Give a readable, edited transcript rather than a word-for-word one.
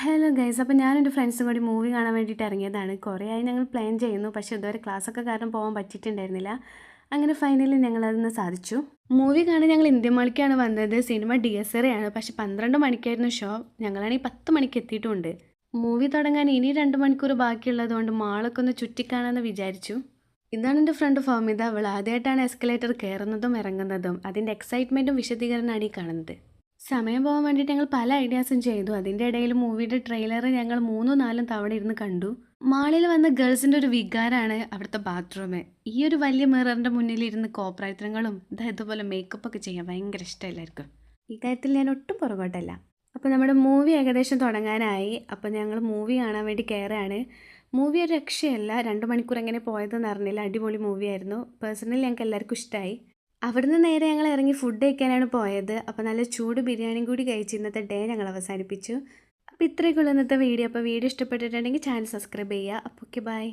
Hello guys, അപ്പോൾ ഞാനെൻ്റെ ഫ്രണ്ട്സും കൂടി മൂവി കാണാൻ വേണ്ടിയിട്ട് ഇറങ്ങിയതാണ്. കുറേ ആയി ഞങ്ങൾ പ്ലാൻ ചെയ്യുന്നു, പക്ഷേ ഇതുവരെ ക്ലാസ്സൊക്കെ കാരണം പോകാൻ പറ്റിയിട്ടുണ്ടായിരുന്നില്ല. അങ്ങനെ ഫൈനലി ഞങ്ങളതൊന്ന് സാധിച്ചു. മൂവി കാണാൻ ഞങ്ങൾ ഇന്ത്യൻ മാളിക്കാണ് വന്നത്. സിനിമ DSRയാണ്, പക്ഷേ 12 മണിക്കായിരുന്നു ഷോ. ഞങ്ങളാണെങ്കിൽ 10 മണിക്ക് എത്തിയിട്ടുമുണ്ട്. മൂവി തുടങ്ങാൻ ഇനി 2 മണിക്കൂർ ബാക്കിയുള്ളതുകൊണ്ട് മാളൊക്കെ ഒന്ന് ചുറ്റിക്കാണമെന്ന് വിചാരിച്ചു. ഇതാണ് എൻ്റെ ഫ്രണ്ട് ഫഹ്മിദ. അവൾ ആദ്യമായിട്ടാണ് എസ്കലേറ്റർ കയറുന്നതും ഇറങ്ങുന്നതും. അതിൻ്റെ എക്സൈറ്റ്മെൻറ്റും വിശദീകരണമാണ് ഈ കാണുന്നത്. സമയം പോകാൻ വേണ്ടിയിട്ട് ഞങ്ങൾ പല ഐഡിയാസും ചെയ്തു. അതിൻ്റെ ഇടയിൽ മൂവിയുടെ ട്രെയിലർ ഞങ്ങൾ 3-4 തവണ ഇരുന്ന് കണ്ടു. മാളിൽ വന്ന ഗേൾസിൻ്റെ ഒരു വികാരമാണ് അവിടുത്തെ ബാത്റൂം. ഈ ഒരു വലിയ മിററിൻ്റെ മുന്നിൽ ഇരുന്ന് കോപ്രായത്തരങ്ങളും ഇതുപോലെ മേക്കപ്പൊക്കെ ചെയ്യാൻ ഭയങ്കര ഇഷ്ടമല്ലായിരിക്കും. ഈ കാര്യത്തിൽ ഞാൻ ഒട്ടും പുറകോട്ടല്ല. അപ്പോൾ നമ്മുടെ മൂവി ഏകദേശം തുടങ്ങാനായി. അപ്പോൾ ഞങ്ങൾ മൂവി കാണാൻ വേണ്ടി കയറുകയാണ്. മൂവി ഒരു രക്ഷയല്ല. 2 മണിക്കൂർ എങ്ങനെ പോയതെന്ന് അറിഞ്ഞില്ല. അടിപൊളി മൂവിയായിരുന്നു. പേഴ്സണലി ഞങ്ങൾക്ക് എല്ലാവർക്കും ഇഷ്ടമായി. അവിടുന്ന് നേരെ ഞങ്ങൾ ഇറങ്ങി ഫുഡ് കഴിക്കാനാണ് പോയത്. അപ്പോൾ നല്ല ചൂട് ബിരിയാണിയും കൂടി കഴിച്ച് ഇന്നത്തെ ഡേ ഞങ്ങൾ അവസാനിപ്പിച്ചു. അപ്പോൾ ഇത്രയൊക്കെയുള്ള ഇന്നത്തെ വീഡിയോ. അപ്പോൾ വീഡിയോ ഇഷ്ടപ്പെട്ടിട്ടുണ്ടെങ്കിൽ ചാനൽ സബ്സ്ക്രൈബ് ചെയ്യുക. അപ്പോൾ ഓക്കെ, ബൈ.